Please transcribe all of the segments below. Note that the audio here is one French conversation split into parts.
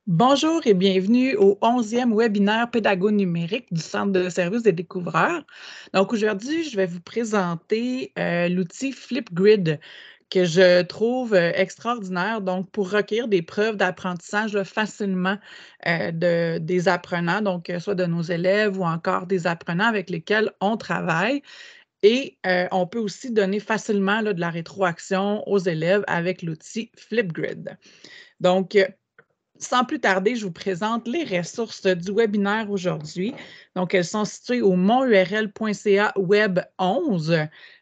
Bonjour et bienvenue au 11e webinaire pédago-numérique du Centre de services des découvreurs. Donc aujourd'hui, je vais vous présenter l'outil Flipgrid que je trouve extraordinaire pour recueillir des preuves d'apprentissage facilement des apprenants, donc soit de nos élèves ou encore des apprenants avec lesquels on travaille. Et on peut aussi donner facilement de la rétroaction aux élèves avec l'outil Flipgrid. Donc, sans plus tarder, je vous présente les ressources du webinaire aujourd'hui. Donc, elles sont situées au monurl.ca web 11.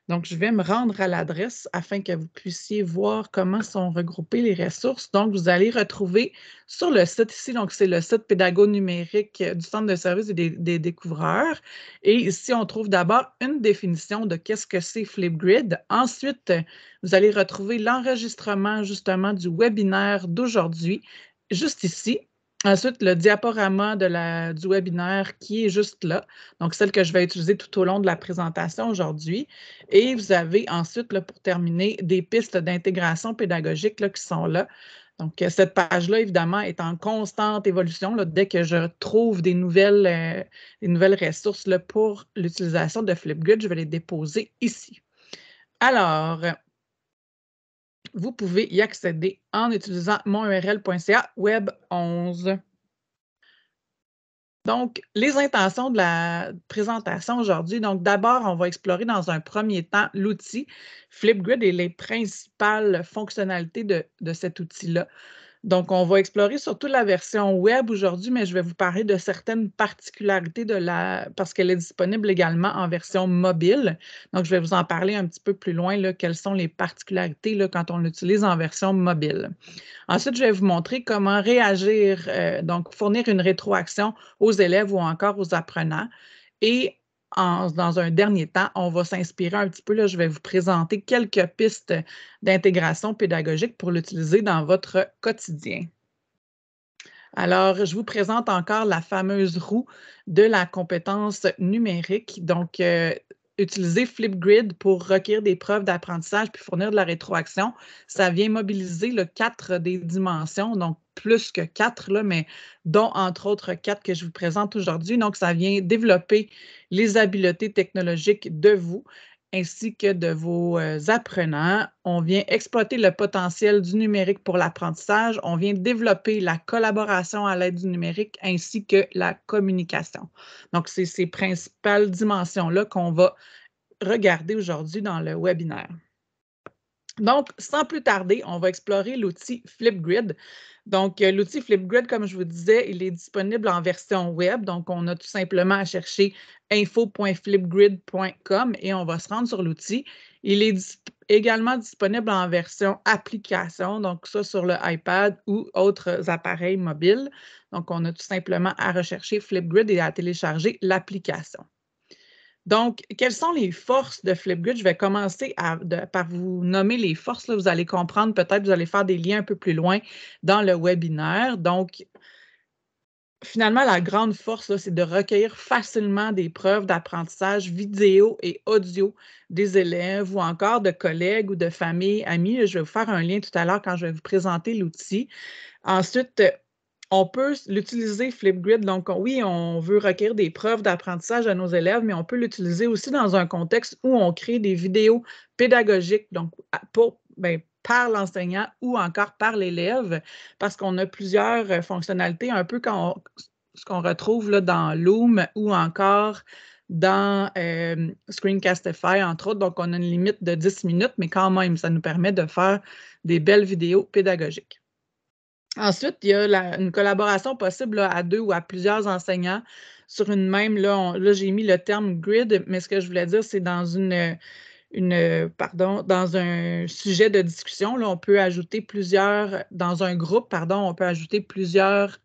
Donc, je vais me rendre à l'adresse afin que vous puissiez voir comment sont regroupées les ressources. Donc, vous allez retrouver sur le site ici, donc c'est le site pédago-numérique du Centre de services des découvreurs. Et ici, on trouve d'abord une définition de qu'est-ce que c'est Flipgrid. Ensuite, vous allez retrouver l'enregistrement justement du webinaire d'aujourd'hui juste ici. Ensuite, le diaporama du webinaire qui est juste là, donc celle que je vais utiliser tout au long de la présentation aujourd'hui. Et vous avez ensuite, là, pour terminer, des pistes d'intégration pédagogique là, qui sont là. Donc, cette page-là, évidemment, est en constante évolution. Là, dès que je trouve des nouvelles ressources là, pour l'utilisation de Flipgrid, je vais les déposer ici. Alors, vous pouvez y accéder en utilisant monurl.ca web 11. Donc, les intentions de la présentation aujourd'hui. Donc, d'abord, on va explorer dans un premier temps l'outil Flipgrid et les principales fonctionnalités de cet outil-là. Donc, on va explorer surtout la version web aujourd'hui, mais je vais vous parler de certaines particularités parce qu'elle est disponible également en version mobile. Donc, je vais vous en parler un petit peu plus loin, là, quelles sont les particularités là, quand on l'utilise en version mobile. Ensuite, je vais vous montrer comment réagir, donc fournir une rétroaction aux élèves ou encore aux apprenants. Et dans un dernier temps, on va s'inspirer un petit peu, là, je vais vous présenter quelques pistes d'intégration pédagogique pour l'utiliser dans votre quotidien. Alors, je vous présente encore la fameuse roue de la compétence numérique. Donc, utiliser Flipgrid pour recueillir des preuves d'apprentissage puis fournir de la rétroaction, ça vient mobiliser 4 des dimensions, donc plus que 4, là, mais dont entre autres 4 que je vous présente aujourd'hui. Donc, ça vient développer les habiletés technologiques de vous ainsi que de vos apprenants. On vient exploiter le potentiel du numérique pour l'apprentissage. On vient développer la collaboration à l'aide du numérique ainsi que la communication. Donc, c'est ces principales dimensions-là qu'on va regarder aujourd'hui dans le webinaire. Donc, sans plus tarder, on va explorer l'outil Flipgrid. Donc, l'outil Flipgrid, comme je vous disais, il est disponible en version web. Donc, on a tout simplement à chercher info.flipgrid.com et on va se rendre sur l'outil. Il est également disponible en version application, donc ça sur le iPad ou autres appareils mobiles. Donc, on a tout simplement à rechercher Flipgrid et à télécharger l'application. Donc, quelles sont les forces de Flipgrid? Je vais commencer par vous nommer les forces. Là, vous allez comprendre, peut-être vous allez faire des liens un peu plus loin dans le webinaire. Donc, finalement, la grande force, c'est de recueillir facilement des preuves d'apprentissage vidéo et audio des élèves ou encore de collègues ou de familles, amis. Je vais vous faire un lien tout à l'heure quand je vais vous présenter l'outil. Ensuite, on peut l'utiliser, Flipgrid. Donc, oui, on veut recueillir des preuves d'apprentissage à nos élèves, mais on peut l'utiliser aussi dans un contexte où on crée des vidéos pédagogiques, donc par l'enseignant ou encore par l'élève, parce qu'on a plusieurs fonctionnalités, un peu ce qu'on retrouve là, dans Loom ou encore dans Screencastify, entre autres. Donc, on a une limite de 10 minutes, mais quand même, ça nous permet de faire des belles vidéos pédagogiques. Ensuite, il y a une collaboration possible là, à 2 ou à plusieurs enseignants sur une même, là, j'ai mis le terme grid, mais ce que je voulais dire, c'est dans dans un sujet de discussion, là, on peut ajouter dans un groupe, on peut ajouter plusieurs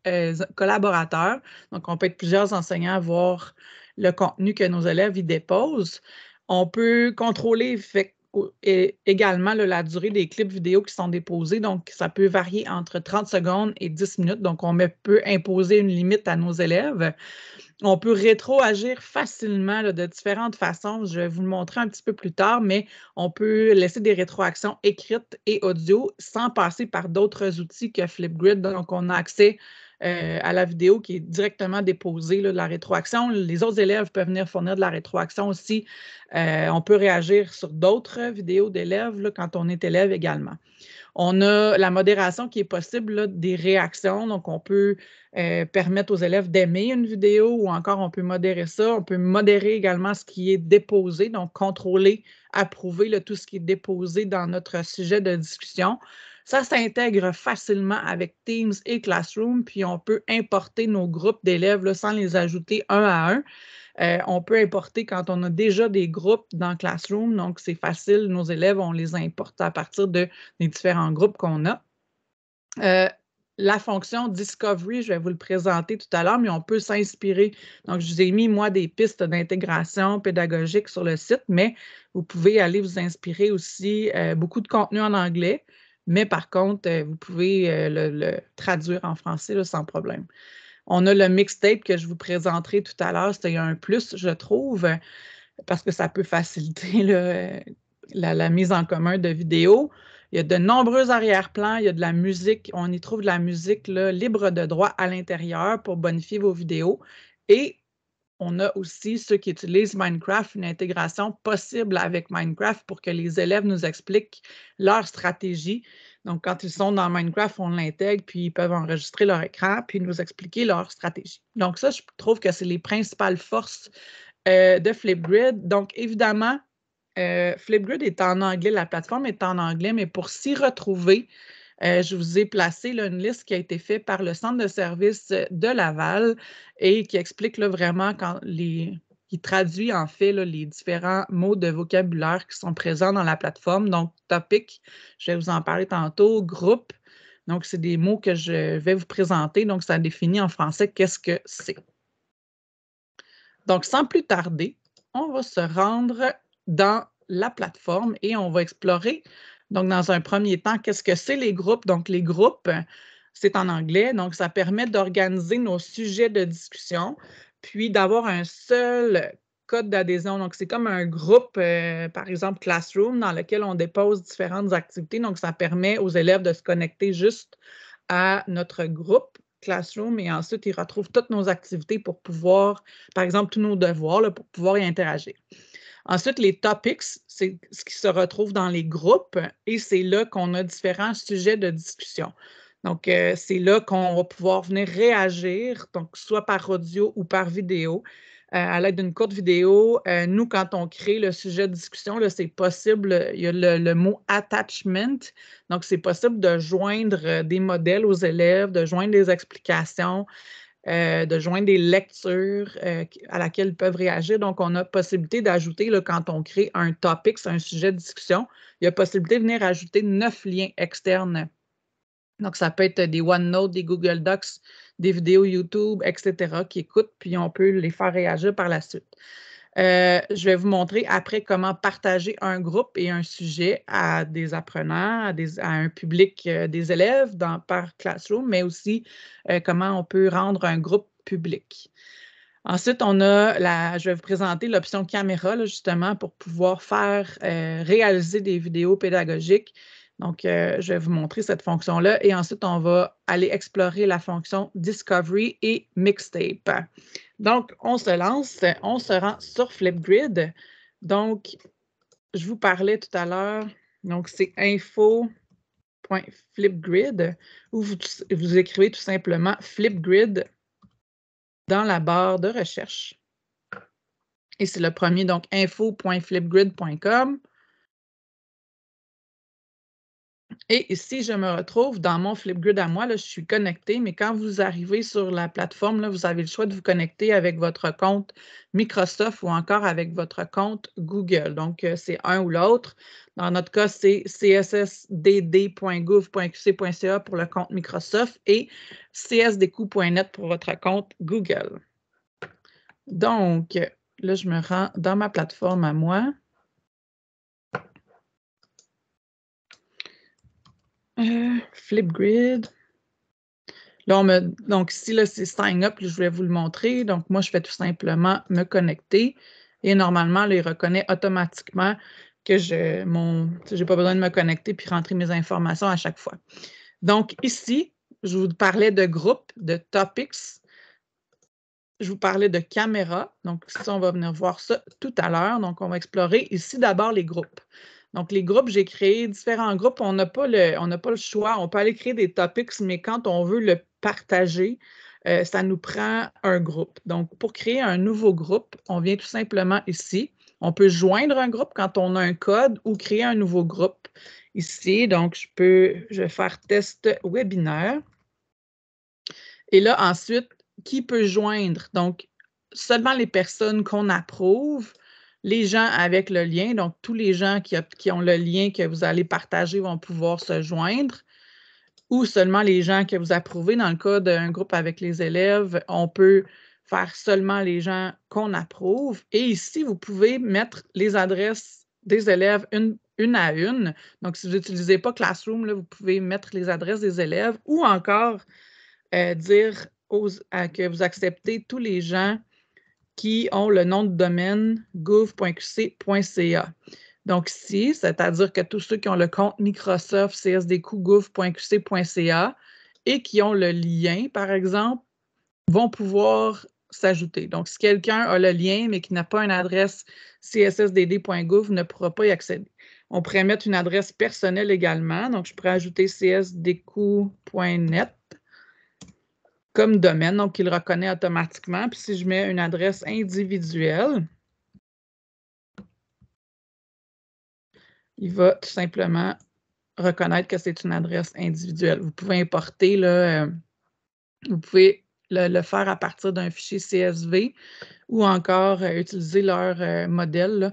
collaborateurs. Donc, on peut être plusieurs enseignants à voir le contenu que nos élèves y déposent. On peut contrôler également là, la durée des clips vidéo qui sont déposés. Donc, ça peut varier entre 30 secondes et 10 minutes. Donc, on peut imposer une limite à nos élèves. On peut rétroagir facilement là, de différentes façons. Je vais vous le montrer un petit peu plus tard, mais on peut laisser des rétroactions écrites et audio sans passer par d'autres outils que Flipgrid. Donc, on a accès à la vidéo qui est directement déposée, là, de la rétroaction. Les autres élèves peuvent venir fournir de la rétroaction aussi. On peut réagir sur d'autres vidéos d'élèves là, quand on est élève également. On a la modération qui est possible là, des réactions. Donc, on peut permettre aux élèves d'aimer une vidéo ou encore on peut modérer ça. On peut modérer également ce qui est déposé, donc contrôler, approuver là, tout ce qui est déposé dans notre sujet de discussion. Ça s'intègre facilement avec Teams et Classroom, puis on peut importer nos groupes d'élèves là, sans les ajouter un à un. On peut importer quand on a déjà des groupes dans Classroom, donc c'est facile, nos élèves, on les importe à partir des différents groupes qu'on a. La fonction Discovery, je vais vous le présenter tout à l'heure, mais on peut s'inspirer. Donc, je vous ai mis, moi, des pistes d'intégration pédagogique sur le site, mais vous pouvez aller vous inspirer aussi beaucoup de contenu en anglais, mais par contre, vous pouvez le traduire en français là, sans problème. On a le mixtape que je vous présenterai tout à l'heure. C'est un plus, je trouve, parce que ça peut faciliter la mise en commun de vidéos. Il y a de nombreux arrière-plans, il y a de la musique. On y trouve de la musique là, libre de droit à l'intérieur pour bonifier vos vidéos. Et on a aussi ceux qui utilisent Minecraft, une intégration possible avec Minecraft pour que les élèves nous expliquent leur stratégie. Donc, quand ils sont dans Minecraft, on l'intègre, puis ils peuvent enregistrer leur écran, puis nous expliquer leur stratégie. Donc, ça, je trouve que c'est les principales forces de Flipgrid. Donc, évidemment, Flipgrid est en anglais, la plateforme est en anglais, mais pour s'y retrouver, je vous ai placé là, une liste qui a été faite par le Centre de services de Laval et qui explique là, vraiment qui traduit en fait là, les différents mots de vocabulaire qui sont présents dans la plateforme. Donc, topic, je vais vous en parler tantôt, groupe. Donc, c'est des mots que je vais vous présenter. Donc, ça définit en français qu'est-ce que c'est. Donc, sans plus tarder, on va se rendre dans la plateforme et on va explorer, donc dans un premier temps, qu'est-ce que c'est les groupes? Donc, les groupes, c'est en anglais, donc ça permet d'organiser nos sujets de discussion, puis d'avoir un seul code d'adhésion. Donc, c'est comme un groupe, par exemple Classroom, dans lequel on dépose différentes activités. Donc, ça permet aux élèves de se connecter juste à notre groupe Classroom et ensuite, ils retrouvent toutes nos activités pour pouvoir, par exemple, tous nos devoirs, là, pour pouvoir y interagir. Ensuite, les topics, c'est ce qui se retrouve dans les groupes et c'est là qu'on a différents sujets de discussion. Donc, c'est là qu'on va pouvoir venir réagir, donc soit par audio ou par vidéo. À l'aide d'une courte vidéo, nous, quand on crée le sujet de discussion, c'est possible, il y a le mot attachment. Donc, c'est possible de joindre des modèles aux élèves, de joindre des explications, de joindre des lectures à laquelle ils peuvent réagir. Donc, on a possibilité d'ajouter, quand on crée un topic, c'est un sujet de discussion, il y a possibilité de venir ajouter 9 liens externes. Donc, ça peut être des OneNote, des Google Docs, des vidéos YouTube, etc., qui écoutent, puis on peut les faire réagir par la suite. Je vais vous montrer après comment partager un groupe et un sujet à des apprenants, à un public des élèves par Classroom, mais aussi comment on peut rendre un groupe public. Ensuite, je vais vous présenter l'option caméra, là, justement, pour pouvoir faire réaliser des vidéos pédagogiques. Donc, je vais vous montrer cette fonction-là et ensuite, on va aller explorer la fonction Discovery et Mixtape. Donc, on se lance, on se rend sur Flipgrid. Donc, je vous parlais tout à l'heure, donc c'est info.flipgrid où vous écrivez tout simplement Flipgrid dans la barre de recherche. Et c'est le premier, donc info.flipgrid.com. Et ici, je me retrouve dans mon Flipgrid à moi. Là, je suis connectée, mais quand vous arrivez sur la plateforme, là, vous avez le choix de vous connecter avec votre compte Microsoft ou encore avec votre compte Google. Donc, c'est un ou l'autre. Dans notre cas, c'est cssdd.gouv.qc.ca pour le compte Microsoft et csdq.net pour votre compte Google. Donc, là, je me rends dans ma plateforme à moi. Flipgrid. Là, donc ici, là, c'est Sign Up, je voulais vous le montrer. Donc, moi, je fais tout simplement me connecter. Et normalement, là, il reconnaît automatiquement que j'ai pas besoin de me connecter puis rentrer mes informations à chaque fois. Donc, ici, Je vous parlais de groupe, de topics. Je vous parlais de caméra. Donc, ça, on va venir voir ça tout à l'heure. Donc, on va explorer ici d'abord les groupes. Donc, les groupes, j'ai créé différents groupes. On n'a pas le choix. On peut aller créer des topics, mais quand on veut le partager, ça nous prend un groupe. Donc, pour créer un nouveau groupe, on vient tout simplement ici. On peut joindre un groupe quand on a un code ou créer un nouveau groupe ici. Donc, je vais faire test webinaire. Et là, ensuite, qui peut joindre? Donc, seulement les personnes qu'on approuve, les gens avec le lien, donc tous les gens qui ont le lien que vous allez partager vont pouvoir se joindre, ou seulement les gens que vous approuvez. Dans le cas d'un groupe avec les élèves, on peut faire seulement les gens qu'on approuve. Et ici, vous pouvez mettre les adresses des élèves une à une. Donc, si vous n'utilisez pas Classroom, là, vous pouvez mettre les adresses des élèves ou encore dire que vous acceptez tous les gens qui ont le nom de domaine gouv.qc.ca. Donc ici, c'est-à-dire que tous ceux qui ont le compte Microsoft csdq.gouv.qc.ca et qui ont le lien, par exemple, vont pouvoir s'ajouter. Donc, si quelqu'un a le lien, mais qui n'a pas une adresse cssdd.gouv, ne pourra pas y accéder. On pourrait mettre une adresse personnelle également. Donc, je pourrais ajouter csdq.net comme domaine, donc il le reconnaît automatiquement. Puis si je mets une adresse individuelle, il va tout simplement reconnaître que c'est une adresse individuelle. Vous pouvez importer, là, vous pouvez le faire à partir d'un fichier CSV ou encore utiliser leur modèle, là.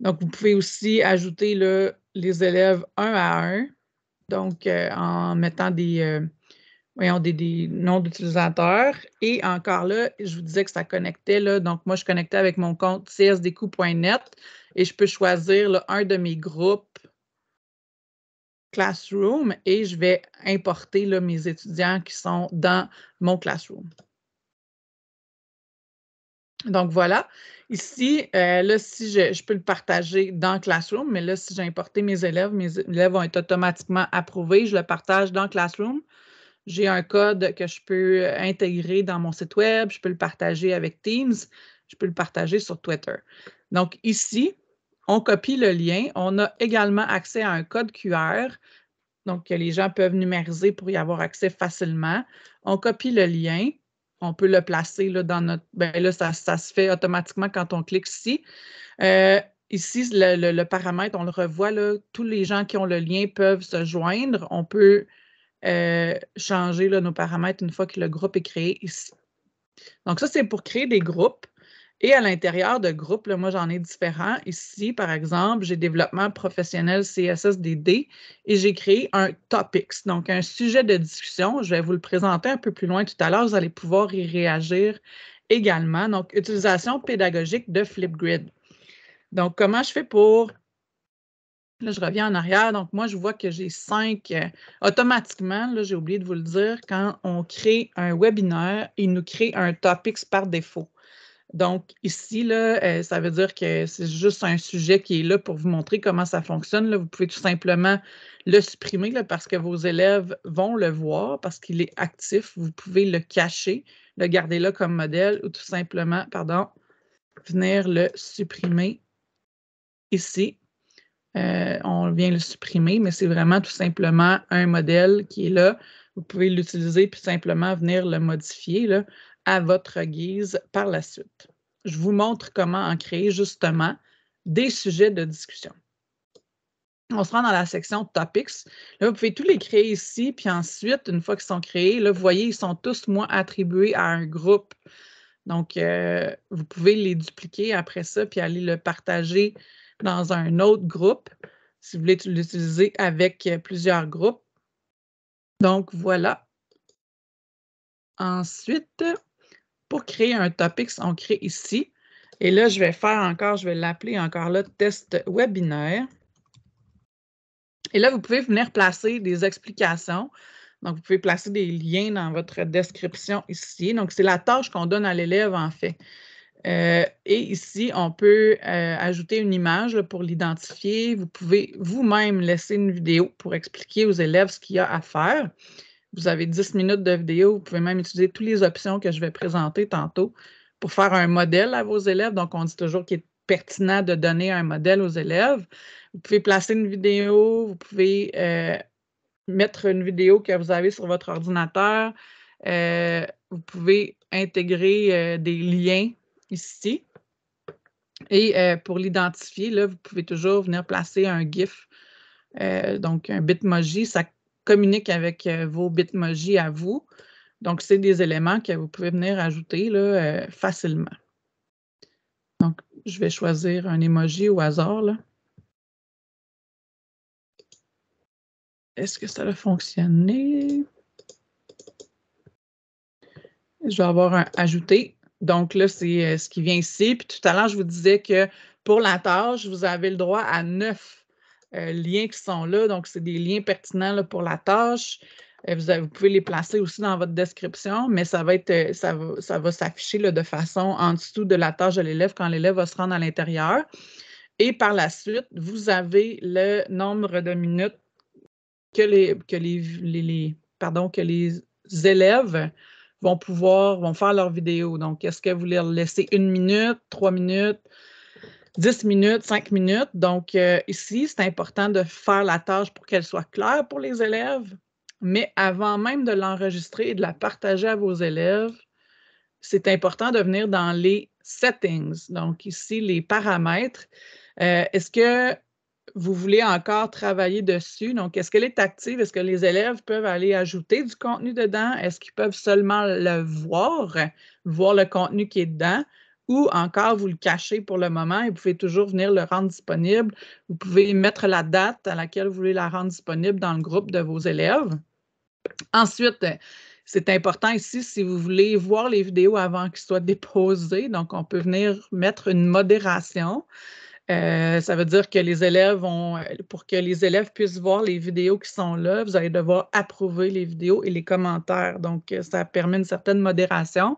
Donc, vous pouvez aussi ajouter là, les élèves un à un, donc en mettant des noms d'utilisateurs. Et encore là, je vous disais que ça connectait. Là, donc, moi, je connectais avec mon compte csdq.net et je peux choisir là, un de mes groupes Classroom et je vais importer là, mes étudiants qui sont dans mon Classroom. Donc, voilà. Ici, là, si je peux le partager dans Classroom, mais là, si j'ai importé mes élèves vont être automatiquement approuvés. Je le partage dans Classroom. J'ai un code que je peux intégrer dans mon site web, je peux le partager avec Teams, je peux le partager sur Twitter. Donc ici, on copie le lien. On a également accès à un code QR, donc que les gens peuvent numériser pour y avoir accès facilement. On copie le lien. On peut le placer là, dans notre... Bien là, ça se fait automatiquement quand on clique ici. Ici, le paramètre, on le revoit, là, tous les gens qui ont le lien peuvent se joindre. On peut changer là, nos paramètres une fois que le groupe est créé ici. Donc ça, c'est pour créer des groupes. Et à l'intérieur de groupes, là, moi, j'en ai différents. Ici, par exemple, j'ai développement professionnel CSSDD et j'ai créé un topics, donc un sujet de discussion. Je vais vous le présenter un peu plus loin tout à l'heure. Vous allez pouvoir y réagir également. Donc, utilisation pédagogique de Flipgrid. Donc, comment je fais pour... Là, je reviens en arrière. Donc, moi, je vois que j'ai 5. Automatiquement, là, j'ai oublié de vous le dire, quand on crée un webinaire, il nous crée un topics par défaut. Donc, ici, là, ça veut dire que c'est juste un sujet qui est là pour vous montrer comment ça fonctionne. Là. Vous pouvez tout simplement le supprimer là, parce que vos élèves vont le voir, parce qu'il est actif. Vous pouvez le cacher, le garder là comme modèle ou tout simplement, venir le supprimer ici. On vient le supprimer, mais c'est vraiment tout simplement un modèle qui est là. Vous pouvez l'utiliser puis simplement venir le modifier là, à votre guise par la suite. Je vous montre comment en créer justement des sujets de discussion. On se rend dans la section Topics. Là, vous pouvez tous les créer ici, puis ensuite, une fois qu'ils sont créés, là, vous voyez, ils sont tous, moi, attribués à un groupe. Donc, vous pouvez les dupliquer après ça, puis aller le partager dans un autre groupe, si vous voulez l'utiliser avec plusieurs groupes. Donc, voilà. Ensuite, pour créer un topics, on crée ici. Et là, je vais l'appeler encore là, test webinaire. Et là, vous pouvez venir placer des explications. Donc, vous pouvez placer des liens dans votre description ici. Donc, c'est la tâche qu'on donne à l'élève, en fait. Et ici, on peut ajouter une image là, pour l'identifier. Vous pouvez vous-même laisser une vidéo pour expliquer aux élèves ce qu'il y a à faire. Vous avez 10 minutes de vidéo. Vous pouvez même utiliser toutes les options que je vais présenter tantôt pour faire un modèle à vos élèves. Donc, on dit toujours qu'il est pertinent de donner un modèle aux élèves. Vous pouvez placer une vidéo, vous pouvez mettre une vidéo que vous avez sur votre ordinateur. Vous pouvez intégrer des liens ici. Et pour l'identifier, là, vous pouvez toujours venir placer un GIF, donc un Bitmoji. Ça communique avec vos Bitmoji à vous. Donc, c'est des éléments que vous pouvez venir ajouter là, facilement. Donc, je vais choisir un emoji au hasard, là. Est-ce que ça va fonctionner? Je vais avoir un ajouter. Donc là, c'est ce qui vient ici. Puis tout à l'heure, je vous disais que pour la tâche, vous avez le droit à 9 liens qui sont là. Donc, c'est des liens pertinents là, pour la tâche. Vous pouvez les placer aussi dans votre description, mais ça va être, ça va s'afficher de façon en dessous de la tâche de l'élève quand l'élève va se rendre à l'intérieur. Et par la suite, vous avez le nombre de minutes que les élèves vont faire leur vidéo. Donc, est-ce que vous leur laissez 1 minute, 3 minutes, 10 minutes, 5 minutes? Donc, ici, c'est important de faire la tâche pour qu'elle soit claire pour les élèves, mais avant même de l'enregistrer et de la partager à vos élèves, c'est important de venir dans les settings. Donc, ici, les paramètres. Est-ce que vous voulez encore travailler dessus? Donc, est-ce qu'elle est active? Est-ce que les élèves peuvent aller ajouter du contenu dedans? Est-ce qu'ils peuvent seulement le voir le contenu qui est dedans? Ou encore, vous le cachez pour le moment et vous pouvez toujours venir le rendre disponible. Vous pouvez mettre la date à laquelle vous voulez la rendre disponible dans le groupe de vos élèves. Ensuite, c'est important ici, si vous voulez voir les vidéos avant qu'ils soient déposées, donc on peut venir mettre une modération. Ça veut dire que les élèves pour que les élèves puissent voir les vidéos qui sont là, vous allez devoir approuver les vidéos et les commentaires. Donc, ça permet une certaine modération.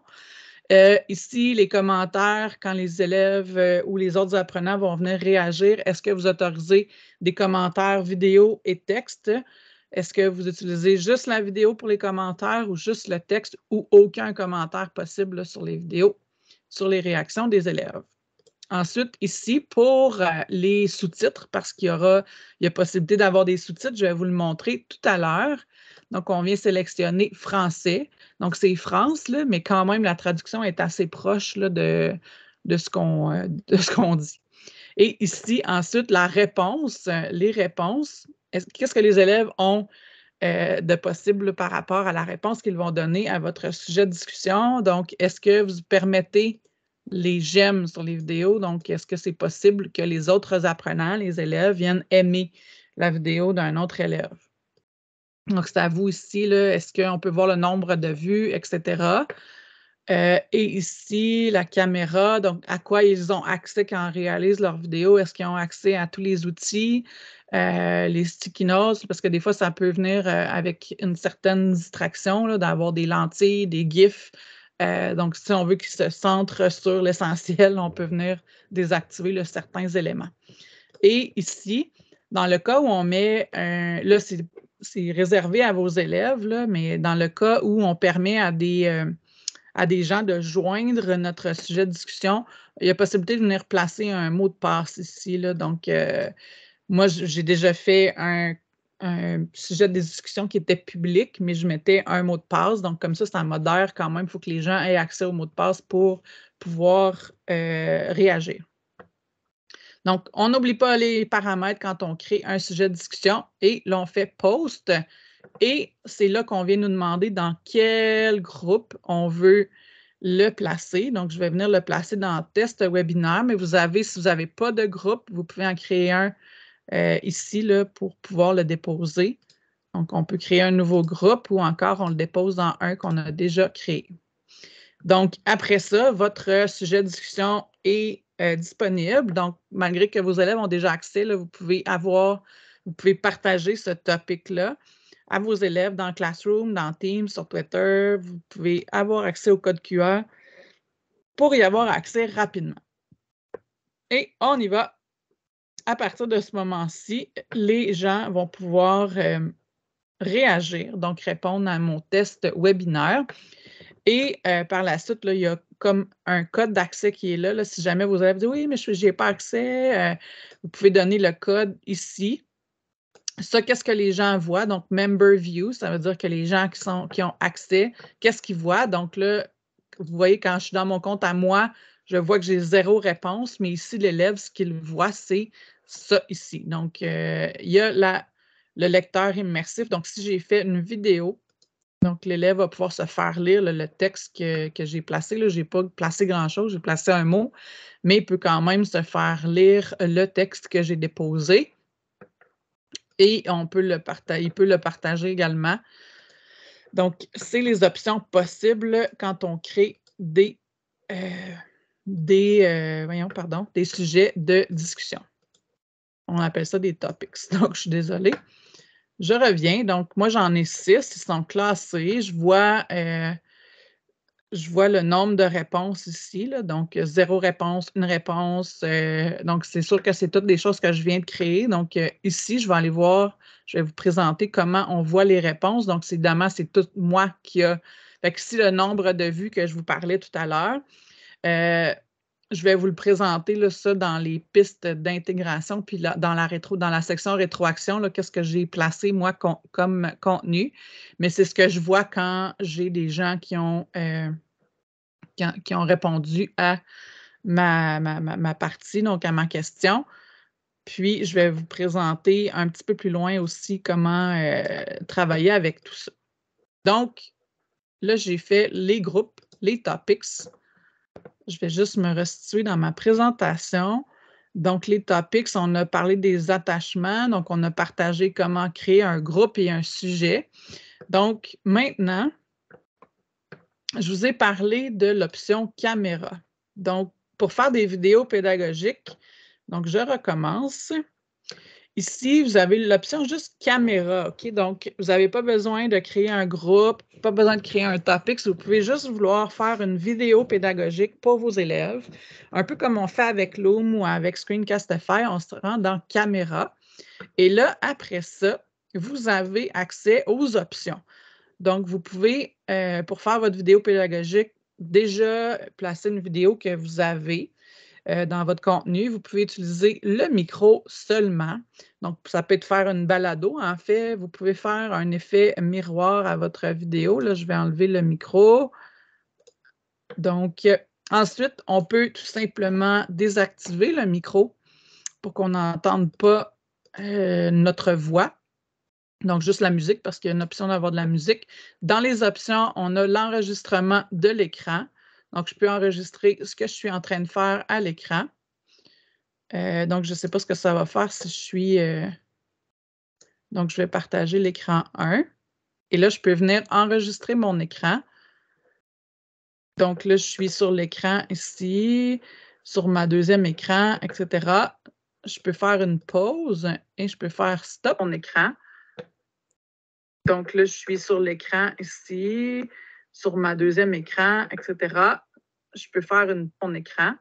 Ici, les commentaires, quand les élèves ou les autres apprenants vont venir réagir, est-ce que vous autorisez des commentaires vidéo et texte? Est-ce que vous utilisez juste la vidéo pour les commentaires ou juste le texte ou aucun commentaire possible là, sur les vidéos, sur les réactions des élèves? Ensuite, ici, pour les sous-titres, parce qu'il y a possibilité d'avoir des sous-titres, je vais vous le montrer tout à l'heure. Donc, on vient sélectionner français. Donc, c'est France, là, mais quand même, la traduction est assez proche là, de ce qu'on dit. Et ici, ensuite, la réponse, les réponses. Qu'est-ce que les élèves ont de possible par rapport à la réponse qu'ils vont donner à votre sujet de discussion? Donc, est-ce que vous permettez les j'aime sur les vidéos? Donc, est-ce que c'est possible que les autres apprenants, les élèves, viennent aimer la vidéo d'un autre élève? Donc, c'est à vous ici, là, est-ce qu'on peut voir le nombre de vues, etc. Et ici, la caméra, donc à quoi ils ont accès quand ils réalisent leur vidéo? Est-ce qu'ils ont accès à tous les outils, les sticky notes? Parce que des fois, ça peut venir avec une certaine distraction, là, d'avoir des lentilles, des GIFs. Donc, si on veut qu'ils se centrent sur l'essentiel, on peut venir désactiver là, certains éléments. Et ici, dans le cas où on met là, c'est réservé à vos élèves, là, mais dans le cas où on permet à des gens de joindre notre sujet de discussion, il y a possibilité de venir placer un mot de passe ici, là. Donc, moi, j'ai déjà fait un sujet de discussion qui était public, mais je mettais un mot de passe. Donc, comme ça modère quand même. Il faut que les gens aient accès au mot de passe pour pouvoir réagir. Donc, on n'oublie pas les paramètres quand on crée un sujet de discussion et là, on fait post. Et c'est là qu'on vient nous demander dans quel groupe on veut le placer. Donc, je vais venir le placer dans test webinaire, mais si vous n'avez pas de groupe, vous pouvez en créer un ici là, pour pouvoir le déposer. Donc, on peut créer un nouveau groupe ou encore on le dépose dans un qu'on a déjà créé. Donc, après ça, votre sujet de discussion est disponible. Donc, malgré que vos élèves ont déjà accès, là, vous pouvez partager ce topic-là à vos élèves dans Classroom, dans Teams, sur Twitter. Vous pouvez avoir accès au code QR pour y avoir accès rapidement. Et on y va. À partir de ce moment-ci, les gens vont pouvoir réagir, donc répondre à mon test webinaire. Et par la suite, là, il y a comme un code d'accès qui est là, là. Si jamais vos élèves disent: «Oui, mais je n'ai pas accès», vous pouvez donner le code ici. Ça, qu'est-ce que les gens voient? Donc, Member View, ça veut dire que les gens qui ont accès, qu'est-ce qu'ils voient? Donc là, vous voyez, quand je suis dans mon compte à moi, je vois que j'ai 0 réponse, mais ici, l'élève, ce qu'il voit, c'est ça ici. Donc, il y a le lecteur immersif. Donc, si j'ai fait une vidéo, donc l'élève va pouvoir se faire lire le texte que j'ai placé. Je n'ai pas placé grand-chose, j'ai placé un mot, mais il peut quand même se faire lire le texte que j'ai déposé. Et il peut le partager également. Donc, c'est les options possibles quand on crée des sujets de discussion. On appelle ça des topics. Donc, je suis désolée. Je reviens. Donc, moi, j'en ai 6. Ils sont classés. Je vois le nombre de réponses ici, là, donc 0 réponse, 1 réponse. Donc, c'est sûr que c'est toutes des choses que je viens de créer. Donc, ici, je vais aller voir, je vais vous présenter comment on voit les réponses. Donc, évidemment, c'est tout moi qui a. Fait que ici, le nombre de vues que je vous parlais tout à l'heure, je vais vous le présenter, là, ça, dans les pistes d'intégration, puis là, dans la section rétroaction, là, qu'est-ce que j'ai placé, moi, comme contenu. Mais c'est ce que je vois quand j'ai des gens qui ont répondu à ma partie, donc à ma question. Puis, je vais vous présenter un petit peu plus loin aussi comment travailler avec tout ça. Donc, là, j'ai fait les groupes, les topics. Je vais juste me restituer dans ma présentation. Donc, les topics, on a parlé des attachements. Donc, on a partagé comment créer un groupe et un sujet. Donc, maintenant, je vous ai parlé de l'option caméra. Donc, pour faire des vidéos pédagogiques, donc je recommence. Ici, vous avez l'option juste caméra, OK? Donc, vous n'avez pas besoin de créer un groupe, pas besoin de créer un topic. Vous pouvez juste vouloir faire une vidéo pédagogique pour vos élèves, un peu comme on fait avec Loom ou avec Screencastify, on se rend dans caméra. Et là, après ça, vous avez accès aux options. Donc, vous pouvez, pour faire votre vidéo pédagogique, déjà placer une vidéo que vous avez dans votre contenu. Vous pouvez utiliser le micro seulement. Donc, ça peut être faire une balado. En fait, vous pouvez faire un effet miroir à votre vidéo. Là, je vais enlever le micro. Donc, ensuite, on peut tout simplement désactiver le micro pour qu'on n'entende pas notre voix. Donc, juste la musique, parce qu'il y a une option d'avoir de la musique. Dans les options, on a l'enregistrement de l'écran. Donc, je peux enregistrer ce que je suis en train de faire à l'écran. Donc, je ne sais pas ce que ça va faire si je suis... Donc, je vais partager l'écran 1. Et là, je peux venir enregistrer mon écran. Donc, là, je suis sur l'écran ici, sur ma deuxième écran, etc. Je peux faire une pause et je peux faire stop mon écran. Donc là, je suis sur l'écran ici, sur ma deuxième écran, etc. Je peux faire mon écran.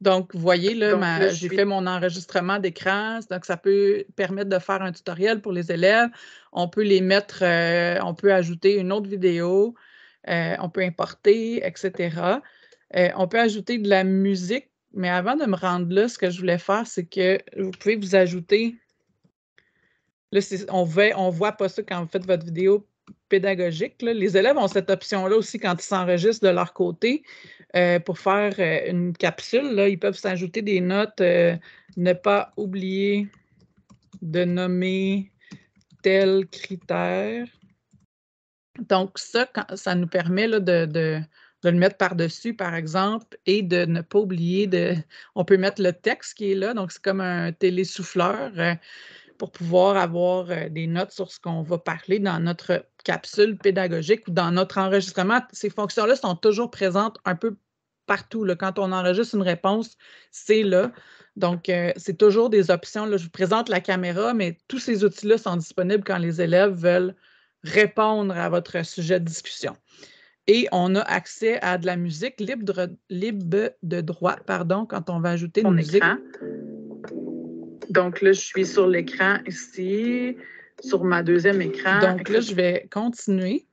Donc, vous voyez, là, j'ai fait mon enregistrement d'écran. Donc, ça peut permettre de faire un tutoriel pour les élèves. On peut les mettre, on peut ajouter une autre vidéo, on peut importer, etc. On peut ajouter de la musique, mais avant de me rendre là, ce que je voulais faire, c'est que vous pouvez vous ajouter. Là, on ne voit pas ça quand vous faites votre vidéo pédagogique, là. Les élèves ont cette option-là aussi quand ils s'enregistrent de leur côté pour faire une capsule. Là, ils peuvent s'ajouter des notes. Ne pas oublier de nommer tel critère. Donc, ça nous permet là, de le mettre par-dessus, par exemple, et de ne pas oublier on peut mettre le texte qui est là. Donc, c'est comme un télésouffleur. Pour pouvoir avoir des notes sur ce qu'on va parler dans notre capsule pédagogique ou dans notre enregistrement. Ces fonctions-là sont toujours présentes un peu partout. Là. Quand on enregistre une réponse, c'est là. Donc, c'est toujours des options. Là. Je vous présente la caméra, mais tous ces outils-là sont disponibles quand les élèves veulent répondre à votre sujet de discussion. Et on a accès à de la musique libre de droit, quand on va ajouter une musique. Donc là, je suis sur l'écran ici, sur ma deuxième écran. Donc là, je vais continuer.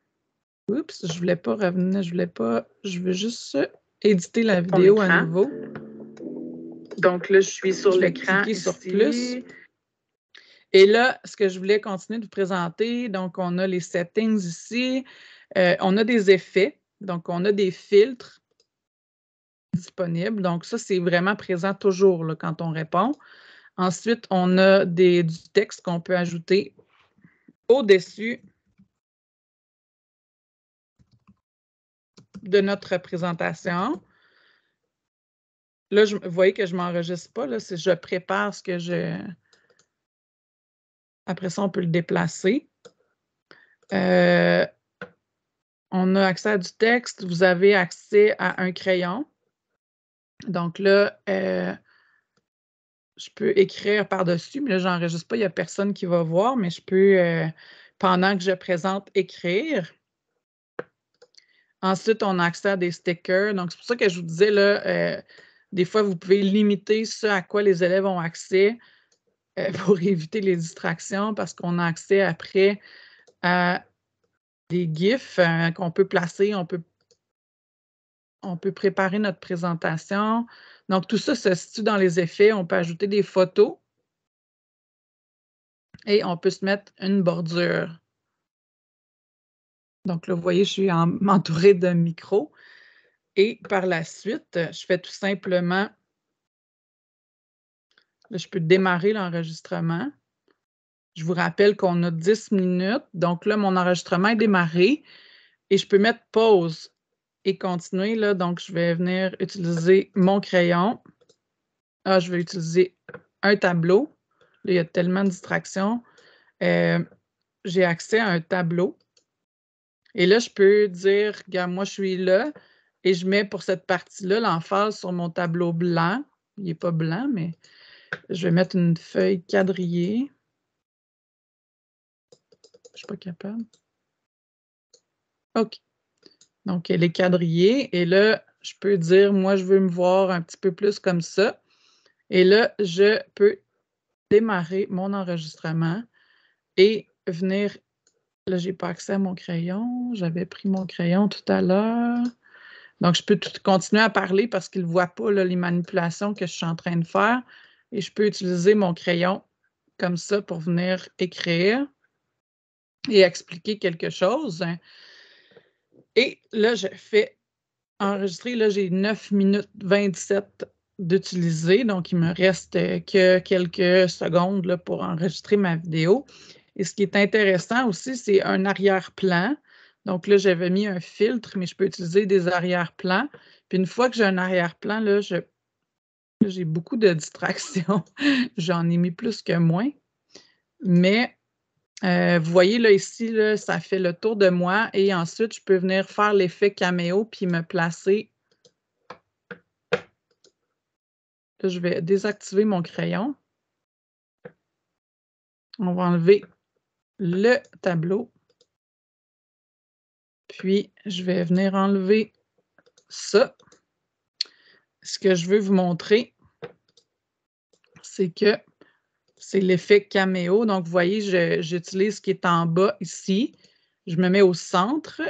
Oups, je voulais pas revenir, je veux juste éditer la vidéo à nouveau. Donc là, je suis sur l'écran ici. Sur plus. Et là, ce que je voulais continuer de vous présenter, donc on a les settings ici, on a des effets, donc on a des filtres disponibles. Donc ça, c'est vraiment présent toujours là, quand on répond. Ensuite, on a du texte qu'on peut ajouter au-dessus de notre présentation. Là, vous voyez que je ne m'enregistre pas. Là, je prépare ce que je... Après ça, on peut le déplacer. On a accès à du texte. Vous avez accès à un crayon. Donc là, je peux écrire par-dessus, mais là, je n'enregistre pas. Il n'y a personne qui va voir, mais je peux, pendant que je présente, écrire. Ensuite, on a accès à des stickers. Donc, c'est pour ça que je vous disais, là, des fois, vous pouvez limiter ce à quoi les élèves ont accès pour éviter les distractions parce qu'on a accès après à des GIFs qu'on peut placer. On peut préparer notre présentation. Donc, tout ça se situe dans les effets. On peut ajouter des photos et on peut se mettre une bordure. Donc là, vous voyez, je suis entourée d'un micro. Et par la suite, je fais tout simplement, là, je peux démarrer l'enregistrement. Je vous rappelle qu'on a 10 minutes. Donc là, mon enregistrement est démarré et je peux mettre pause et continuer. Là, donc, je vais venir utiliser mon crayon. Ah, je vais utiliser un tableau. Là, il y a tellement de distractions. J'ai accès à un tableau. Et là, je peux dire, regarde, moi, je suis là et je mets pour cette partie-là l'emphase sur mon tableau blanc. Il n'est pas blanc, mais je vais mettre une feuille quadrillée. Je ne suis pas capable. OK. Donc, elle est quadrillée. Et là, je peux dire, moi, je veux me voir un petit peu plus comme ça. Et là, je peux démarrer mon enregistrement et venir... Là, je n'ai pas accès à mon crayon. J'avais pris mon crayon tout à l'heure. Donc, je peux continuer à parler parce qu'il ne voit pas là, les manipulations que je suis en train de faire. Et je peux utiliser mon crayon comme ça pour venir écrire et expliquer quelque chose. Et là, je fais enregistrer. Là, j'ai 9 minutes 27 d'utiliser. Donc, il me reste que quelques secondes là, pour enregistrer ma vidéo. Et ce qui est intéressant aussi, c'est un arrière-plan. Donc là, j'avais mis un filtre, mais je peux utiliser des arrière-plans. Puis une fois que j'ai un arrière-plan, là, j'ai beaucoup de distractions. J'en ai mis plus que moins. Mais vous voyez là, ici, là, ça fait le tour de moi. Et ensuite, je peux venir faire l'effet caméo puis me placer. Là, je vais désactiver mon crayon. On va enlever le tableau. Puis, je vais venir enlever ça. Ce que je veux vous montrer, c'est que c'est l'effet caméo. Donc, vous voyez, j'utilise ce qui est en bas ici. Je me mets au centre,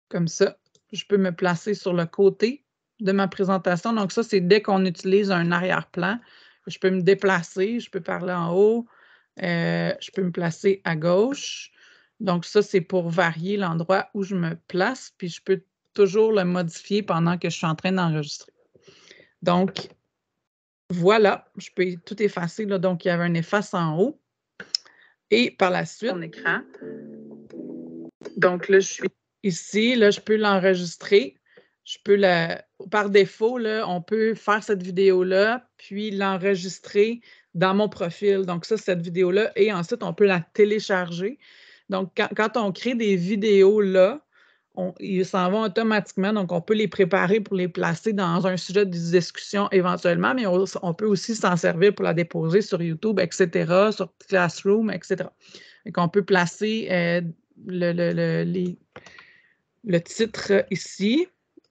comme ça. Je peux me placer sur le côté de ma présentation. Donc, ça, c'est dès qu'on utilise un arrière-plan. Je peux me déplacer, je peux parler en haut, je peux me placer à gauche. Donc, ça, c'est pour varier l'endroit où je me place, puis je peux toujours le modifier pendant que je suis en train d'enregistrer. Donc, voilà, je peux tout effacer. Là, donc, il y avait un efface en haut. Et par la suite, mon écran. Donc, là, je suis ici. Là, je peux l'enregistrer. Je peux par défaut, là, on peut faire cette vidéo-là, puis l'enregistrer dans mon profil. Donc, ça, cette vidéo-là. Et ensuite, on peut la télécharger. Donc, quand on crée des vidéos là, ils s'en vont automatiquement. Donc, on peut les préparer pour les placer dans un sujet de discussion éventuellement, mais on peut aussi s'en servir pour la déposer sur YouTube, etc., sur Classroom, etc. Donc, on peut placer le titre ici.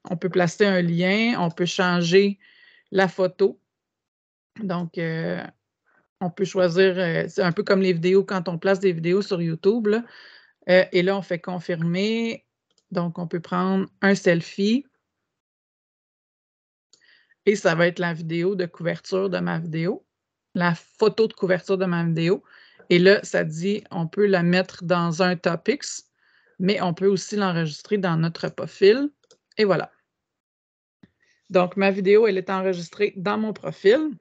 On peut placer un lien. On peut changer la photo. Donc, On peut choisir, c'est un peu comme les vidéos quand on place des vidéos sur YouTube, là. Et là, on fait confirmer. Donc, on peut prendre un selfie. Et ça va être la vidéo de couverture de ma vidéo, la photo de couverture de ma vidéo. Et là, ça dit, on peut la mettre dans un topics, mais on peut aussi l'enregistrer dans notre profil. Et voilà. Donc, ma vidéo, elle est enregistrée dans mon profil.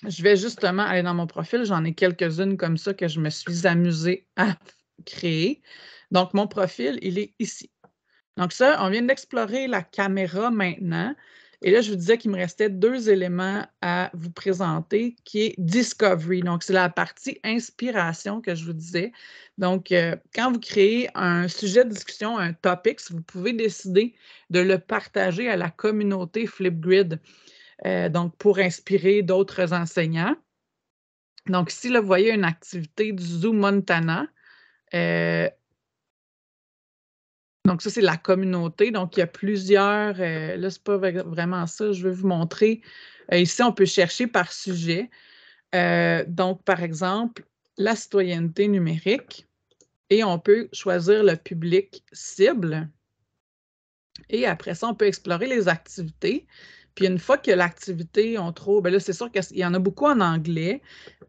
Je vais justement aller dans mon profil. J'en ai quelques-unes comme ça que je me suis amusée à créer. Donc, mon profil, il est ici. Donc ça, on vient d'explorer la caméra maintenant. Et là, je vous disais qu'il me restait 2 éléments à vous présenter, qui est Discovery. Donc, c'est la partie inspiration que je vous disais. Donc, quand vous créez un sujet de discussion, un topics, vous pouvez décider de le partager à la communauté Flipgrid, donc pour inspirer d'autres enseignants. Donc, ici, là, vous voyez une activité du Zoo Montana. Donc ça, c'est la communauté. Donc, il y a plusieurs, là, c'est pas vraiment ça, je vais vous montrer. Ici, on peut chercher par sujet. Donc, par exemple, la citoyenneté numérique et on peut choisir le public cible. Et après ça, on peut explorer les activités. Puis une fois que l'activité, on trouve, bien là, c'est sûr qu'il y en a beaucoup en anglais.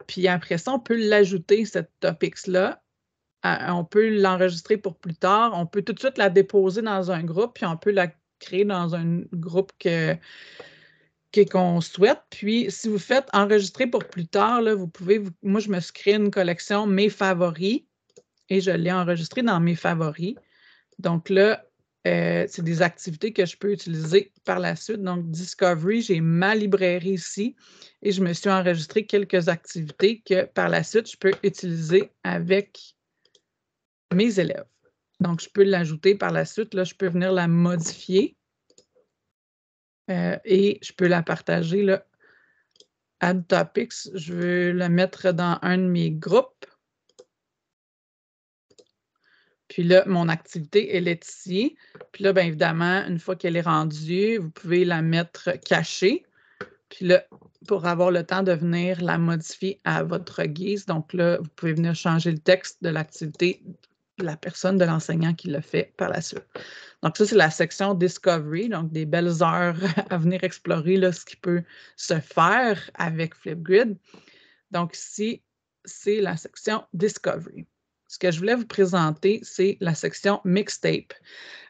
Puis après ça, on peut l'ajouter, cette topics-là. On peut l'enregistrer pour plus tard. On peut tout de suite la déposer dans un groupe, puis on peut la créer dans un groupe qu'on souhaite. Puis, si vous faites enregistrer pour plus tard, là, vous pouvez, moi, je me suis créé une collection Mes favoris et je l'ai enregistrée dans Mes favoris. Donc là, c'est des activités que je peux utiliser par la suite. Donc, Discovery, j'ai ma librairie ici et je me suis enregistré quelques activités que par la suite, je peux utiliser avec mes élèves. Donc, je peux l'ajouter par la suite. Là, je peux venir la modifier et je peux la partager. Là, Add Topics, je veux la mettre dans un de mes groupes. Puis là, mon activité, elle est ici. Puis là, bien évidemment, une fois qu'elle est rendue, vous pouvez la mettre cachée. Puis là, pour avoir le temps de venir la modifier à votre guise. Donc là, vous pouvez venir changer le texte de l'activité de la personne, de l'enseignant qui le fait par la suite. Donc ça, c'est la section Discovery, donc des belles heures à venir explorer là, ce qui peut se faire avec Flipgrid. Donc ici, c'est la section Discovery. Ce que je voulais vous présenter, c'est la section Mixtape.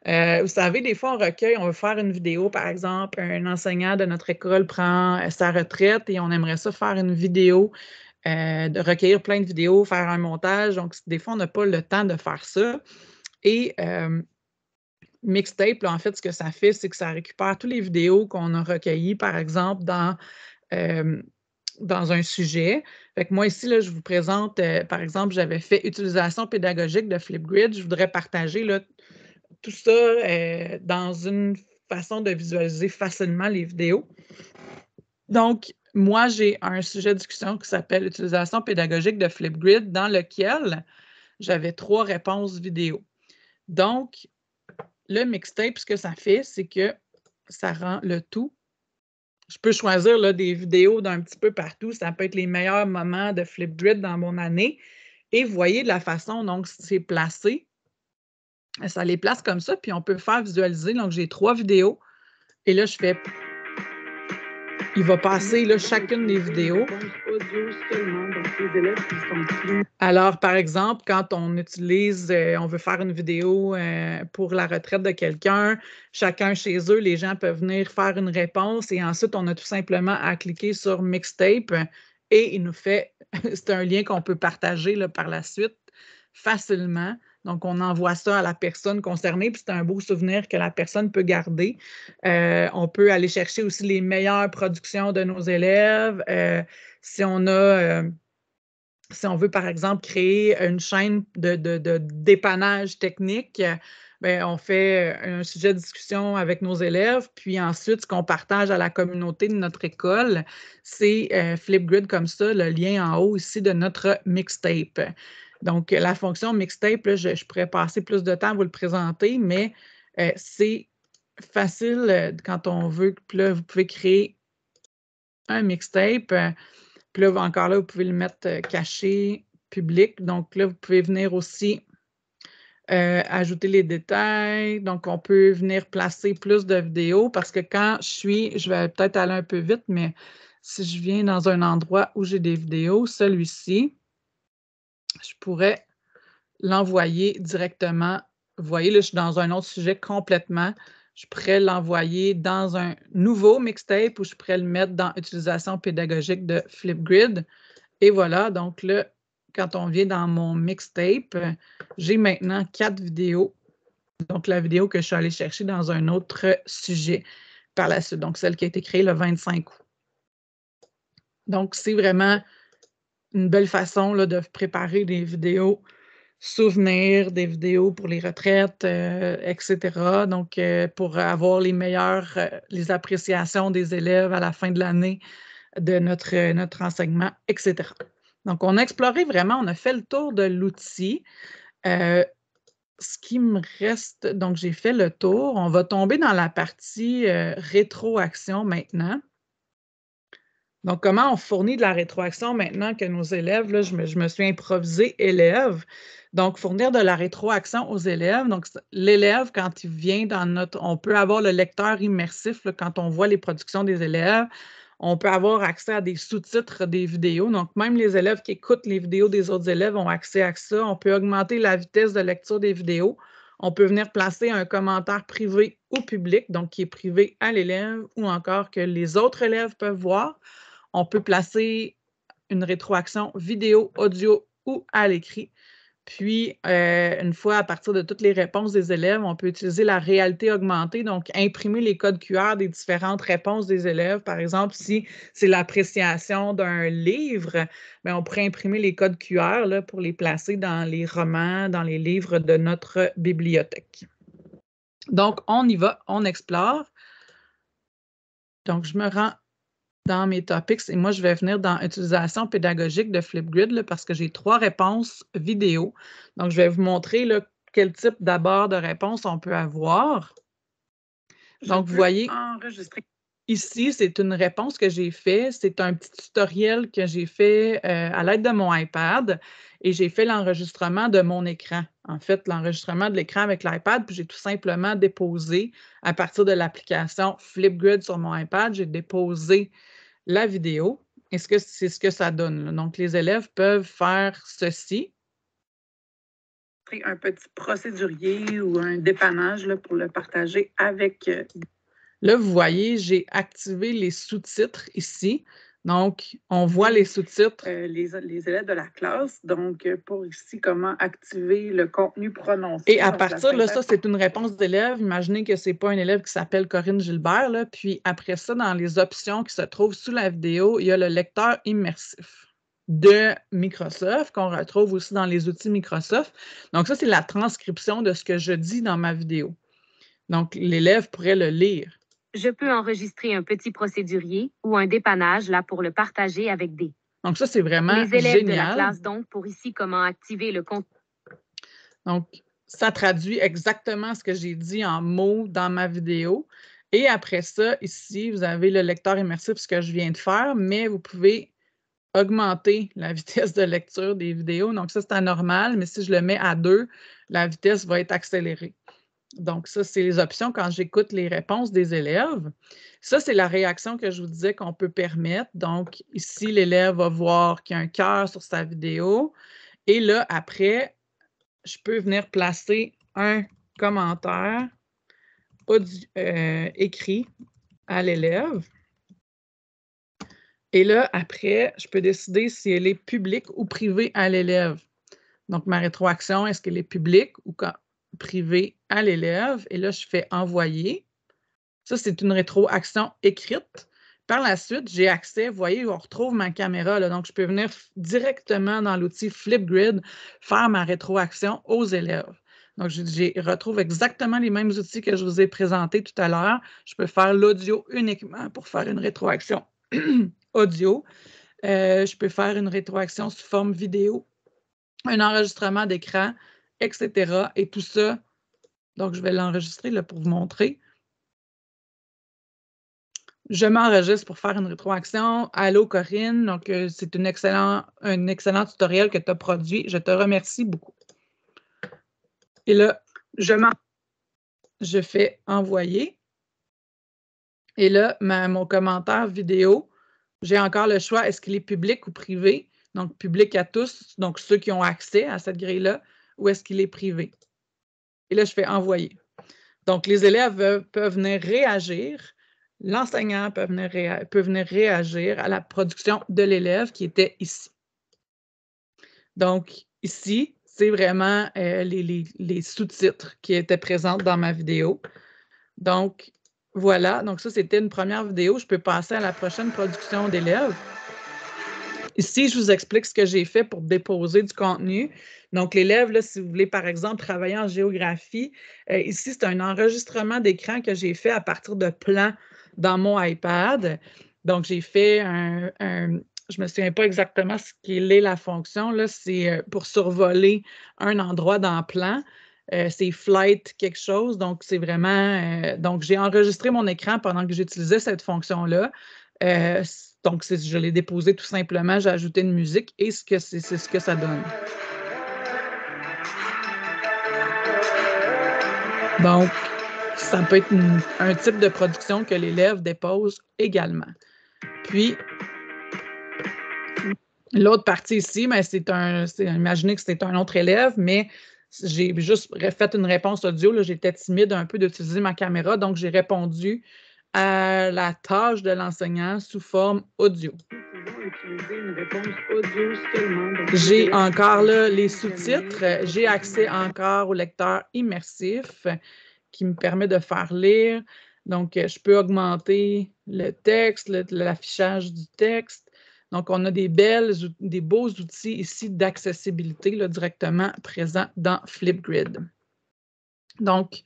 Vous savez, des fois, on recueille, on veut faire une vidéo, par exemple, un enseignant de notre école prend sa retraite et on aimerait ça faire une vidéo, de recueillir plein de vidéos, faire un montage. Donc, des fois, on n'a pas le temps de faire ça. Et Mixtape, là, en fait, ce que ça fait, c'est que ça récupère toutes les vidéos qu'on a recueillies, par exemple, dans un sujet. Fait que moi, ici, là, je vous présente, par exemple, j'avais fait utilisation pédagogique de Flipgrid. Je voudrais partager là, tout ça dans une façon de visualiser facilement les vidéos. Donc, moi, j'ai un sujet de discussion qui s'appelle Utilisation pédagogique de Flipgrid dans lequel j'avais 3 réponses vidéo. Donc, le mixtape, ce que ça fait, c'est que ça rend le tout. Je peux choisir là, des vidéos d'un petit peu partout. Ça peut être les meilleurs moments de Flipgrid dans mon année. Et vous voyez de la façon dont c'est placé. Ça les place comme ça, puis on peut faire visualiser. Donc, j'ai 3 vidéos. Et là, je fais. Il va passer là, chacune des vidéos. Alors, par exemple, quand on utilise, on veut faire une vidéo pour la retraite de quelqu'un, chacun chez eux, les gens peuvent venir faire une réponse et ensuite, on a tout simplement à cliquer sur Mixtape et il nous fait, c'est un lien qu'on peut partager là, par la suite facilement. Donc, on envoie ça à la personne concernée, puis c'est un beau souvenir que la personne peut garder. On peut aller chercher aussi les meilleures productions de nos élèves. Si on veut, par exemple, créer une chaîne de dépannage technique, bien, on fait un sujet de discussion avec nos élèves, puis ensuite, ce qu'on partage à la communauté de notre école, c'est Flipgrid comme ça, le lien en haut ici de notre mixtape. Donc, la fonction mixtape, là, je pourrais passer plus de temps à vous le présenter, mais c'est facile quand on veut. Puis là, vous pouvez créer un mixtape. Puis là, encore là, vous pouvez le mettre caché, public. Donc là, vous pouvez venir aussi ajouter les détails. Donc, on peut venir placer plus de vidéos parce que quand je vais peut-être aller un peu vite, mais si je viens dans un endroit où j'ai des vidéos, celui-ci, je pourrais l'envoyer directement. Vous voyez, là, je suis dans un autre sujet complètement. Je pourrais l'envoyer dans un nouveau mixtape ou je pourrais le mettre dans Utilisation pédagogique de Flipgrid. Et voilà, donc là, quand on vient dans mon mixtape, j'ai maintenant 4 vidéos. Donc, la vidéo que je suis allée chercher dans un autre sujet par la suite, donc celle qui a été créée le 25 août. Donc, c'est vraiment une belle façon là, de préparer des vidéos souvenirs, des vidéos pour les retraites, etc. Donc, pour avoir les appréciations des élèves à la fin de l'année de notre enseignement, etc. Donc, on a exploré vraiment, on a fait le tour de l'outil. Ce qui me reste, donc j'ai fait le tour. On va tomber dans la partie rétroaction maintenant. Donc, comment on fournit de la rétroaction maintenant que nos élèves, là, je me suis improvisée élève. Donc, fournir de la rétroaction aux élèves. Donc, l'élève, quand il vient on peut avoir le lecteur immersif là, quand on voit les productions des élèves. On peut avoir accès à des sous-titres des vidéos. Donc, même les élèves qui écoutent les vidéos des autres élèves ont accès à ça. On peut augmenter la vitesse de lecture des vidéos. On peut venir placer un commentaire privé ou public, donc qui est privé à l'élève ou encore que les autres élèves peuvent voir. On peut placer une rétroaction vidéo, audio ou à l'écrit. Puis, une fois à partir de toutes les réponses des élèves, on peut utiliser la réalité augmentée, donc imprimer les codes QR des différentes réponses des élèves. Par exemple, si c'est l'appréciation d'un livre, bien, on pourrait imprimer les codes QR là, pour les placer dans les romans, dans les livres de notre bibliothèque. Donc, on y va, on explore. Donc, je me rends dans mes topics et moi, je vais venir dans Utilisation pédagogique de Flipgrid là, parce que j'ai 3 réponses vidéo. Donc, je vais vous montrer là, quel type d'abord de réponse on peut avoir. Donc, vous voyez, ici, c'est une réponse que j'ai faite. C'est un petit tutoriel que j'ai fait à l'aide de mon iPad et j'ai fait l'enregistrement de mon écran. En fait, l'enregistrement de l'écran avec l'iPad, puis j'ai tout simplement déposé à partir de l'application Flipgrid sur mon iPad, j'ai déposé la vidéo. Et c'est ce que ça donne, là. Donc, les élèves peuvent faire ceci. Un petit procédurier ou un dépannage là, pour le partager avec. Là, vous voyez, j'ai activé les sous-titres ici. Donc, on voit les sous-titres. Les élèves de la classe. Donc, pour ici, comment activer le contenu prononcé. Et à partir de ça, c'est une réponse d'élève. Imaginez que ce n'est pas un élève qui s'appelle Corinne Gilbert. Là. Puis après ça, dans les options qui se trouvent sous la vidéo, il y a le lecteur immersif de Microsoft, qu'on retrouve aussi dans les outils Microsoft. Donc, ça, c'est la transcription de ce que je dis dans ma vidéo. Donc, l'élève pourrait le lire. Je peux enregistrer un petit procédurier ou un dépannage là pour le partager avec des. Donc, ça, c'est vraiment les élèves génial. de la classe, donc, pour ici, comment activer le compte. Donc, ça traduit exactement ce que j'ai dit en mots dans ma vidéo. Et après ça, ici, vous avez le lecteur immersif, ce que je viens de faire, mais vous pouvez augmenter la vitesse de lecture des vidéos. Donc, ça, c'est anormal, mais si je le mets à 2, la vitesse va être accélérée. Donc, ça, c'est les options quand j'écoute les réponses des élèves. Ça, c'est la réaction que je vous disais qu'on peut permettre. Donc, ici, l'élève va voir qu'il y a un cœur sur sa vidéo. Et là, après, je peux venir placer un commentaire écrit à l'élève. Et là, après, je peux décider si elle est publique ou privée à l'élève. Donc, ma rétroaction, est-ce qu'elle est publique ou privée à l'élève? Et là, je fais envoyer. Ça, c'est une rétroaction écrite. Par la suite, j'ai accès, vous voyez, on retrouve ma caméra. Là, donc, je peux venir directement dans l'outil Flipgrid faire ma rétroaction aux élèves. Donc, je retrouve exactement les mêmes outils que je vous ai présentés tout à l'heure. Je peux faire l'audio uniquement pour faire une rétroaction audio. Je peux faire une rétroaction sous forme vidéo, un enregistrement d'écran, etc. Et tout ça, donc je vais l'enregistrer là, pour vous montrer. Je m'enregistre pour faire une rétroaction. Allô, Corinne. Donc, c'est un excellent tutoriel que tu as produit. Je te remercie beaucoup. Et là, je fais envoyer. Et là, mon commentaire vidéo, j'ai encore le choix, est-ce qu'il est public ou privé? Donc, public à tous, donc ceux qui ont accès à cette grille-là, ou est-ce qu'il est privé? Et là, je fais envoyer. Donc, les élèves peuvent venir réagir. L'enseignant peut venir réagir à la production de l'élève qui était ici. Donc, ici, c'est vraiment les sous-titres qui étaient présents dans ma vidéo. Donc, voilà. Donc, ça, c'était une première vidéo. Je peux passer à la prochaine production d'élèves. Ici, je vous explique ce que j'ai fait pour déposer du contenu. Donc, l'élève, là, si vous voulez, par exemple, travailler en géographie, ici, c'est un enregistrement d'écran que j'ai fait à partir de plans dans mon iPad. Donc, j'ai fait je ne me souviens pas exactement ce qu'est la fonction, là, c'est pour survoler un endroit dans le plan. C'est flight quelque chose, donc c'est vraiment... donc, j'ai enregistré mon écran pendant que j'utilisais cette fonction-là. Donc, je l'ai déposé tout simplement, j'ai ajouté une musique et c'est ce que ça donne. Donc, ça peut être un type de production que l'élève dépose également. Puis, l'autre partie ici, mais imaginez que c'est un autre élève, mais j'ai juste fait une réponse audio. J'étais timide un peu d'utiliser ma caméra, donc j'ai répondu à la tâche de l'enseignant sous forme audio. J'ai encore là les sous-titres. J'ai accès encore au lecteur immersif qui me permet de faire lire. Donc, je peux augmenter le texte, l'affichage du texte. Donc, on a des beaux outils ici d'accessibilité directement présents dans Flipgrid. Donc,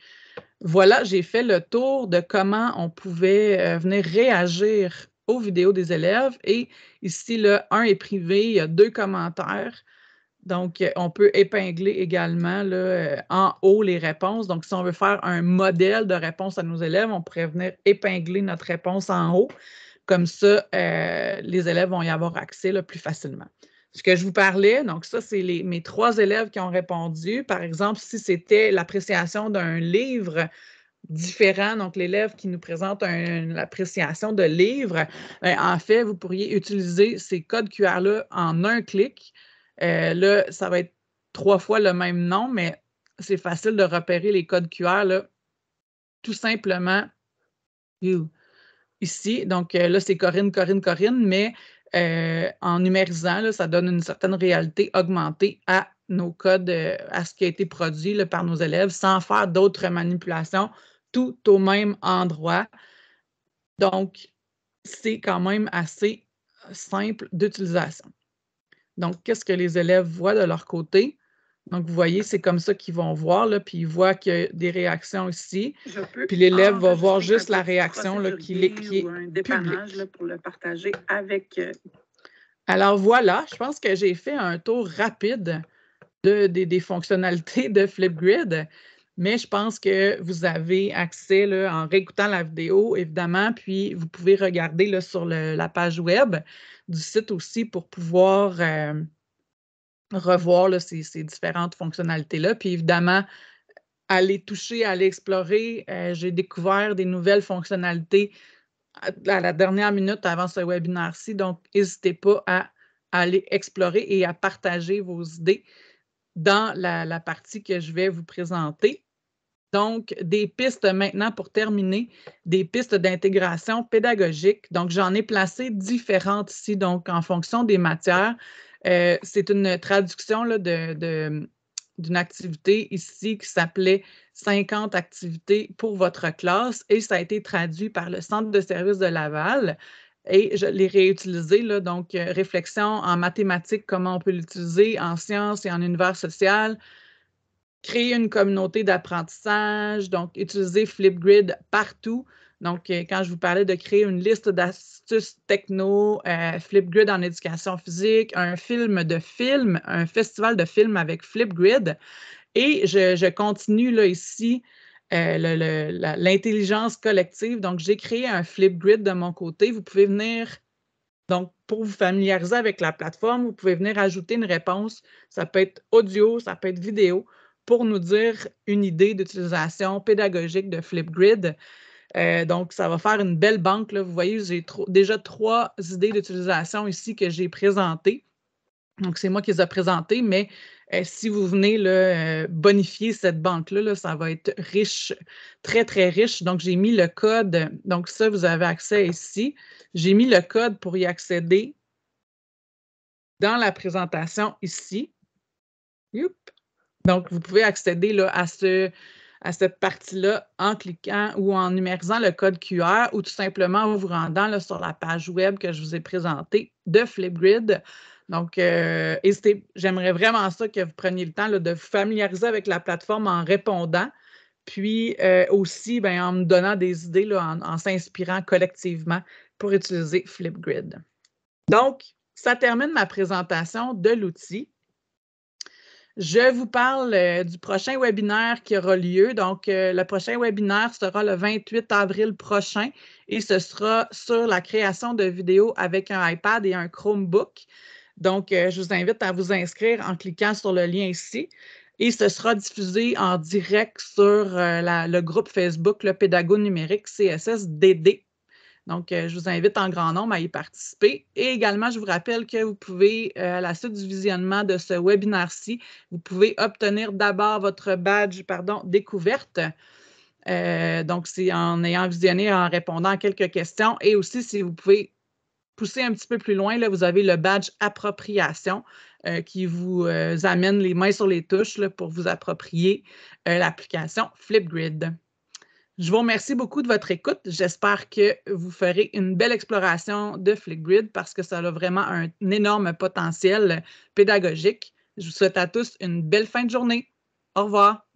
voilà, j'ai fait le tour de comment on pouvait venir réagir aux vidéos des élèves. Et ici, le 1 est privé, il y a 2 commentaires. Donc, on peut épingler également là, en haut les réponses. Donc, si on veut faire un modèle de réponse à nos élèves, on pourrait venir épingler notre réponse en haut. Comme ça, les élèves vont y avoir accès là, plus facilement. Ce que je vous parlais, donc ça, c'est mes 3 élèves qui ont répondu. Par exemple, si c'était l'appréciation d'un livre différent, donc l'élève qui nous présente l'appréciation de livre, en fait, vous pourriez utiliser ces codes QR-là en un clic. Là, ça va être 3 fois le même nom, mais c'est facile de repérer les codes QR, là, tout simplement ici. Donc là, c'est Corinne, mais en numérisant, là, ça donne une certaine réalité augmentée à nos codes, à ce qui a été produit là, par nos élèves, sans faire d'autres manipulations, tout au même endroit. Donc, c'est quand même assez simple d'utilisation. Donc, qu'est-ce que les élèves voient de leur côté? Donc, vous voyez, c'est comme ça qu'ils vont voir, là, puis ils voient qu'il y a des réactions ici. Puis l'élève va voir juste la réaction là, qui est publique. Là, pour le partager avec... Alors voilà, je pense que j'ai fait un tour rapide des fonctionnalités de Flipgrid, mais je pense que vous avez accès là, en réécoutant la vidéo, évidemment, puis vous pouvez regarder là, sur la page web du site aussi pour pouvoir revoir là, ces différentes fonctionnalités-là. Puis évidemment, aller toucher, aller explorer. J'ai découvert des nouvelles fonctionnalités à la dernière minute avant ce webinaire-ci, donc n'hésitez pas à aller explorer et à partager vos idées dans la partie que je vais vous présenter. Donc, des pistes maintenant pour terminer, des pistes d'intégration pédagogique. Donc, j'en ai placé différentes ici, donc en fonction des matières. C'est une traduction là, d'une activité ici qui s'appelait 50 activités pour votre classe et ça a été traduit par le Centre de services de Laval et je l'ai réutilisé, là, donc réflexion en mathématiques, comment on peut l'utiliser en sciences et en univers social, créer une communauté d'apprentissage, donc utiliser Flipgrid partout. Donc, quand je vous parlais de créer une liste d'astuces techno, Flipgrid en éducation physique, un festival de films avec Flipgrid. Et je continue là ici l'intelligence collective. Donc, j'ai créé un Flipgrid de mon côté. Vous pouvez venir, donc, pour vous familiariser avec la plateforme, vous pouvez venir ajouter une réponse. Ça peut être audio, ça peut être vidéo, pour nous dire une idée d'utilisation pédagogique de Flipgrid. Donc, ça va faire une belle banque, là. Vous voyez, j'ai déjà 3 idées d'utilisation ici que j'ai présentées. Donc, c'est moi qui les ai présentées, mais si vous venez là, bonifier cette banque-là, là, ça va être riche, très, très riche. Donc, j'ai mis le code. Donc, ça, vous avez accès ici. J'ai mis le code pour y accéder dans la présentation ici. Youp. Donc, vous pouvez accéder là, à cette partie-là en cliquant ou en numérisant le code QR ou tout simplement en vous rendant là, sur la page web que je vous ai présentée de Flipgrid. Donc, j'aimerais vraiment ça que vous preniez le temps là, de vous familiariser avec la plateforme en répondant, puis aussi ben, en me donnant des idées, là, en s'inspirant collectivement pour utiliser Flipgrid. Donc, ça termine ma présentation de l'outil. Je vous parle du prochain webinaire qui aura lieu. Donc, le prochain webinaire sera le 28 avril prochain et ce sera sur la création de vidéos avec un iPad et un Chromebook. Donc, je vous invite à vous inscrire en cliquant sur le lien ici et ce sera diffusé en direct sur le groupe Facebook, le Pédago numérique CSSDD. Donc, je vous invite en grand nombre à y participer. Et également, je vous rappelle que vous pouvez, à la suite du visionnement de ce webinaire-ci, vous pouvez obtenir d'abord votre badge, découverte. Donc, c'est en ayant visionné, en répondant à quelques questions. Et aussi, si vous pouvez pousser un petit peu plus loin, là, vous avez le badge appropriation qui vous amène les mains sur les touches là, pour vous approprier l'application Flipgrid. Je vous remercie beaucoup de votre écoute. J'espère que vous ferez une belle exploration de Flipgrid parce que ça a vraiment un énorme potentiel pédagogique. Je vous souhaite à tous une belle fin de journée. Au revoir.